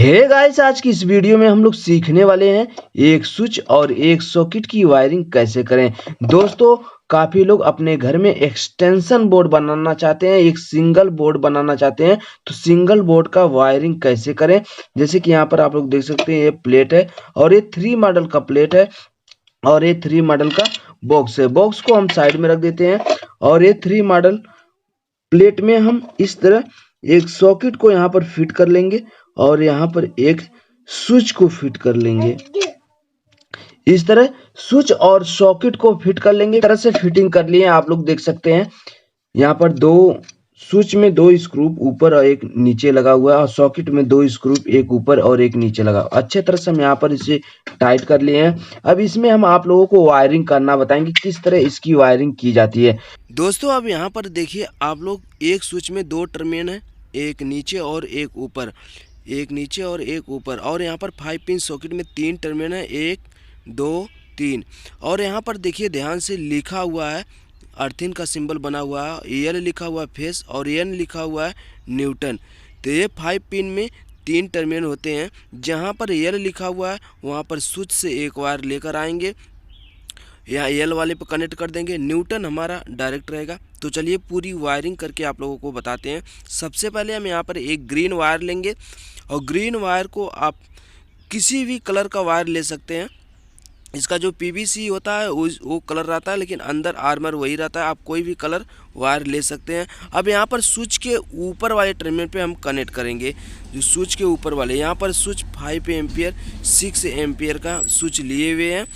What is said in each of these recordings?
Hey guys, आज की इस वीडियो में हम लोग सीखने वाले हैं एक स्विच और एक सॉकेट की वायरिंग कैसे करें। दोस्तों, काफी लोग अपने घर में एक्सटेंशन बोर्ड बनाना चाहते हैं, एक सिंगल बोर्ड बनाना चाहते हैं। तो सिंगल बोर्ड का वायरिंग कैसे करें, जैसे कि यहाँ पर आप लोग देख सकते हैं ये प्लेट है और ये 3 मॉडल का प्लेट है और ये 3 मॉडल का बॉक्स है। बॉक्स को हम साइड में रख देते हैं और ये 3 मॉडल प्लेट में हम इस तरह एक सॉकेट को यहाँ पर फिट कर लेंगे और यहाँ पर एक स्विच को फिट कर लेंगे। इस तरह स्विच और सॉकेट को फिट कर लेंगे। इस तरह से फिटिंग कर लिए आप लोग देख सकते हैं। यहाँ पर दो स्विच में 2 स्क्रू ऊपर और एक नीचे लगा हुआ है और सॉकेट में 2 स्क्रू एक ऊपर और एक नीचे लगा। अच्छे तरह से हम यहाँ पर इसे टाइट कर लिए हैं। अब इसमें हम आप लोगों को वायरिंग करना बताएंगे, किस तरह इसकी वायरिंग की जाती है। दोस्तों, अब यहाँ पर देखिए आप लोग, एक स्विच में 2 टर्मिनल है, एक नीचे और एक ऊपर, एक नीचे और एक ऊपर। और यहाँ पर 5 पिन सॉकेट में 3 टर्मिनल है, 1 2 3। और यहाँ पर देखिए ध्यान से लिखा हुआ है, अर्थिन का सिंबल बना हुआ है, एल लिखा हुआ है फेस और एन लिखा हुआ है न्यूटन। तो ये 5 पिन में 3 टर्मिनल होते हैं। जहाँ पर एल लिखा हुआ है वहाँ पर स्विच से एक वायर लेकर आएंगे, यहाँ एल वाले पर कनेक्ट कर देंगे, न्यूटन हमारा डायरेक्ट रहेगा। तो चलिए पूरी वायरिंग करके आप लोगों को बताते हैं। सबसे पहले हम यहाँ पर एक ग्रीन वायर लेंगे और ग्रीन वायर को आप किसी भी कलर का वायर ले सकते हैं। इसका जो पीवीसी होता है वो कलर रहता है, लेकिन अंदर आर्मर वही रहता है। आप कोई भी कलर वायर ले सकते हैं। अब यहाँ पर स्विच के ऊपर वाले टर्मिनल पे हम कनेक्ट करेंगे। जो स्विच के ऊपर वाले, यहाँ पर स्विच 5 एम्पियर 6 एम्पियर का स्विच लिए हुए हैं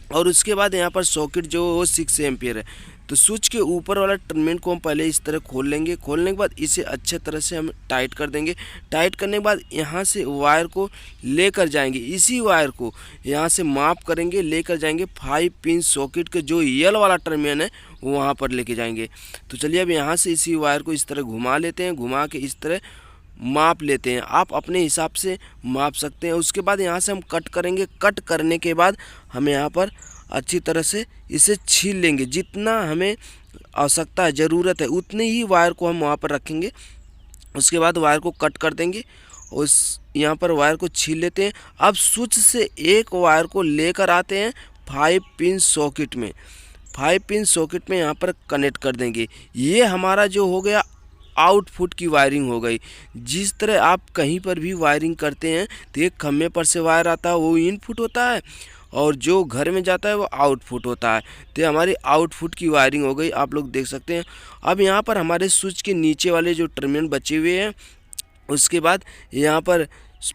और उसके बाद यहाँ पर सॉकेट जो वो 6 एम्पियर है। तो स्विच के ऊपर वाला टर्मिनल को हम पहले इस तरह खोल लेंगे। खोलने के बाद इसे अच्छे तरह से हम टाइट कर देंगे। टाइट करने के बाद यहाँ से वायर को लेकर जाएंगे, इसी वायर को यहाँ से माप करेंगे, लेकर जाएंगे 5 पिन सॉकेट के जो यल वाला टर्मिनल है वहाँ पर लेके जाएंगे। तो चलिए अब यहाँ से इसी वायर को इस तरह घुमा लेते हैं, घुमा के इस तरह माप लेते हैं। आप अपने हिसाब से माप सकते हैं। उसके बाद यहाँ से हम कट करेंगे। कट करने के बाद हम यहाँ पर अच्छी तरह से इसे छील लेंगे। जितना हमें आवश्यकता है, ज़रूरत है, उतनी ही वायर को हम वहाँ पर रखेंगे। उसके बाद वायर को कट कर देंगे, उस यहाँ पर वायर को छील लेते हैं। अब स्विच से एक वायर को लेकर आते हैं 5 पिन सॉकेट में। 5 पिन सॉकेट में यहाँ पर कनेक्ट कर देंगे। ये हमारा जो हो गया आउटपुट की वायरिंग हो गई। जिस तरह आप कहीं पर भी वायरिंग करते हैं तो एक खम्भे पर से वायर आता है, वो इनपुट होता है, और जो घर में जाता है वो आउटपुट होता है। तो हमारी आउटपुट की वायरिंग हो गई, आप लोग देख सकते हैं। अब यहाँ पर हमारे स्विच के नीचे वाले जो टर्मिनल बचे हुए हैं, उसके बाद यहाँ पर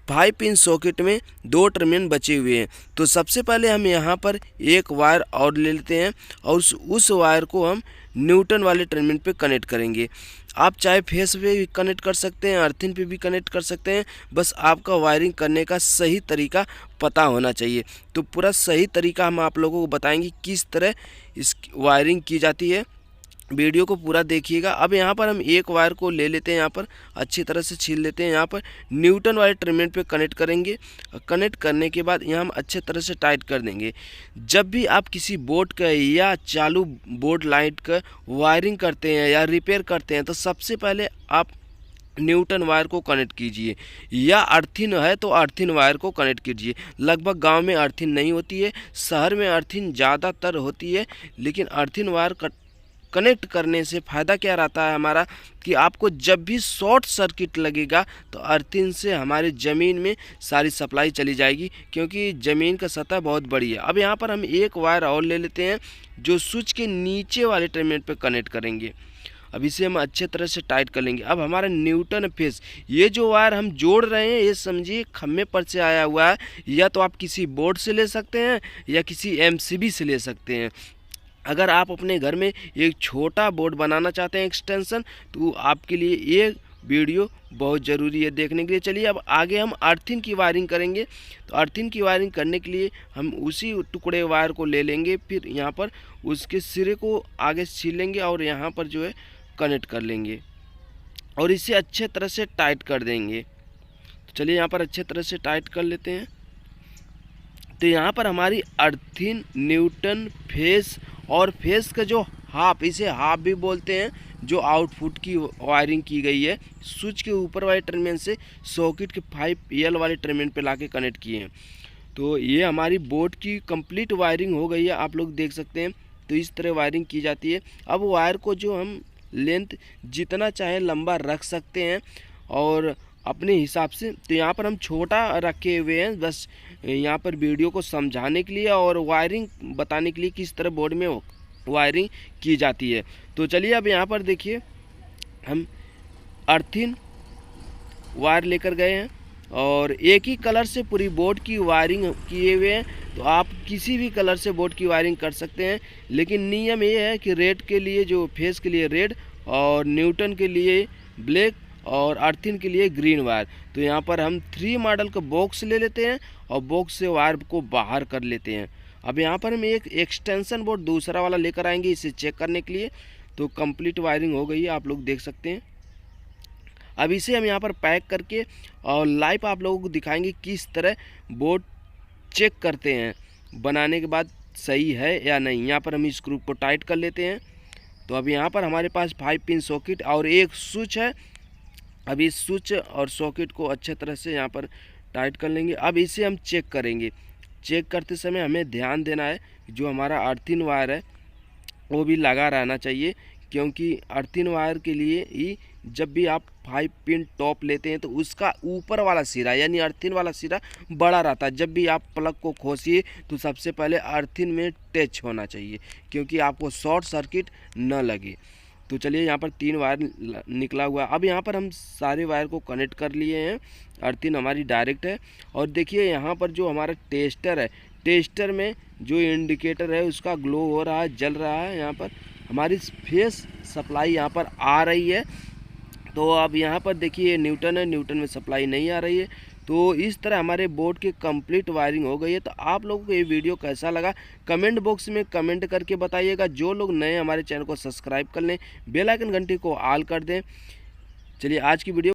5 पिन सॉकेट में 2 टर्मिनल बचे हुए हैं। तो सबसे पहले हम यहाँ पर एक वायर और ले लेते हैं और उस वायर को हम न्यूटन वाले टर्मिनल पे कनेक्ट करेंगे। आप चाहे फेस पे भी कनेक्ट कर सकते हैं, अर्थिन पे भी कनेक्ट कर सकते हैं। बस आपका वायरिंग करने का सही तरीका पता होना चाहिए। तो पूरा सही तरीका हम आप लोगों को बताएंगे किस तरह इस वायरिंग की जाती है। वीडियो को पूरा देखिएगा। अब यहाँ पर हम एक वायर को ले लेते हैं, यहाँ पर अच्छी तरह से छील लेते हैं। यहाँ पर न्यूटन वाले टर्मिनल पे कनेक्ट करेंगे। कनेक्ट करने के बाद यहाँ हम अच्छे तरह से टाइट कर देंगे। जब भी आप किसी बोर्ड का या चालू बोर्ड लाइट का वायरिंग करते हैं या रिपेयर करते हैं, तो सबसे पहले आप न्यूटन वायर को कनेक्ट कीजिए, या अर्थिन है तो अर्थिन वायर को कनेक्ट कीजिए। लगभग गांव में अर्थिन नहीं होती है, शहर में अर्थिन ज़्यादातर होती है। लेकिन अर्थिन वायर कनेक्ट करने से फ़ायदा क्या रहता है हमारा, कि आपको जब भी शॉर्ट सर्किट लगेगा तो अर्थिन से हमारी ज़मीन में सारी सप्लाई चली जाएगी, क्योंकि ज़मीन का सतह बहुत बड़ी है। अब यहाँ पर हम एक वायर और ले लेते हैं जो स्विच के नीचे वाले टर्मिनल पे कनेक्ट करेंगे। अब इसे हम अच्छे तरह से टाइट कर लेंगे। अब हमारा न्यूटन फेस, ये जो वायर हम जोड़ रहे हैं, ये समझिए खम्भे पर से आया हुआ है। या तो आप किसी बोर्ड से ले सकते हैं या किसी एमसीबी से ले सकते हैं। अगर आप अपने घर में एक छोटा बोर्ड बनाना चाहते हैं एक्सटेंशन, तो आपके लिए ये वीडियो बहुत ज़रूरी है देखने के लिए। चलिए अब आगे हम अर्थिन की वायरिंग करेंगे। तो अर्थिन की वायरिंग करने के लिए हम उसी टुकड़े वायर को ले लेंगे, फिर यहाँ पर उसके सिरे को आगे छील लेंगे और यहाँ पर जो है कनेक्ट कर लेंगे और इसे अच्छे तरह से टाइट कर देंगे। तो चलिए यहाँ पर अच्छे तरह से टाइट कर लेते हैं। तो यहाँ पर हमारी अर्थिन, न्यूटन, फेस और फेस का जो हाफ, इसे हाफ भी बोलते हैं, जो आउटपुट की वायरिंग की गई है स्विच के ऊपर वाले टर्मिनल से सॉकेट के 5L वाले टर्मिनल पे लाके कनेक्ट किए हैं। तो ये हमारी बोर्ड की कंप्लीट वायरिंग हो गई है, आप लोग देख सकते हैं। तो इस तरह वायरिंग की जाती है। अब वायर को जो हम लेंथ जितना चाहे लंबा रख सकते हैं और अपने हिसाब से। तो यहाँ पर हम छोटा रखे हुए हैं, बस यहाँ पर वीडियो को समझाने के लिए और वायरिंग बताने के लिए किस तरह बोर्ड में वायरिंग की जाती है। तो चलिए अब यहाँ पर देखिए, हम अर्थिन वायर लेकर गए हैं और एक ही कलर से पूरी बोर्ड की वायरिंग किए हुए हैं। तो आप किसी भी कलर से बोर्ड की वायरिंग कर सकते हैं, लेकिन नियम ये है कि रेड के लिए जो फेस के लिए रेड और न्यूटन के लिए ब्लैक और अर्थिन के लिए ग्रीन वायर। तो यहाँ पर हम 3 मॉडल का बॉक्स ले लेते हैं और बॉक्स से वायर को बाहर कर लेते हैं। अब यहाँ पर हम एक एक्सटेंशन बोर्ड दूसरा वाला लेकर आएंगे इसे चेक करने के लिए। तो कंप्लीट वायरिंग हो गई है, आप लोग देख सकते हैं। अब इसे हम यहाँ पर पैक करके और लाइव आप लोगों को दिखाएंगे किस तरह बोर्ड चेक करते हैं बनाने के बाद सही है या नहीं। यहाँ पर हम इस स्क्रू को टाइट कर लेते हैं। तो अब यहाँ पर हमारे पास 5 पिन सॉकेट और एक स्विच है। अब इस स्विच और सॉकेट को अच्छे तरह से यहाँ पर टाइट कर लेंगे। अब इसे हम चेक करेंगे। चेक करते समय हमें ध्यान देना है जो हमारा अर्थिन वायर है वो भी लगा रहना चाहिए, क्योंकि अर्थिन वायर के लिए ही जब भी आप 5 पिन टॉप लेते हैं तो उसका ऊपर वाला सिरा यानी अर्थिन वाला सिरा बड़ा रहता है। जब भी आप प्लग को खोसिए तो सबसे पहले अर्थिन में टच होना चाहिए, क्योंकि आपको शॉर्ट सर्किट न लगे। तो चलिए यहाँ पर 3 वायर निकला हुआ है। अब यहाँ पर हम सारे वायर को कनेक्ट कर लिए हैं। अर्थिन हमारी डायरेक्ट है। और देखिए यहाँ पर जो हमारा टेस्टर है, टेस्टर में जो इंडिकेटर है उसका ग्लो हो रहा है, जल रहा है। यहाँ पर हमारी फेस सप्लाई यहाँ पर आ रही है। तो अब यहाँ पर देखिए न्यूटन है, न्यूटन में सप्लाई नहीं आ रही है। तो इस तरह हमारे बोर्ड की कंप्लीट वायरिंग हो गई है। तो आप लोगों को ये वीडियो कैसा लगा कमेंट बॉक्स में कमेंट करके बताइएगा। जो लोग नए हमारे चैनल को सब्सक्राइब कर लें, बेल आइकन घंटी को ऑल कर दें। चलिए आज की वीडियो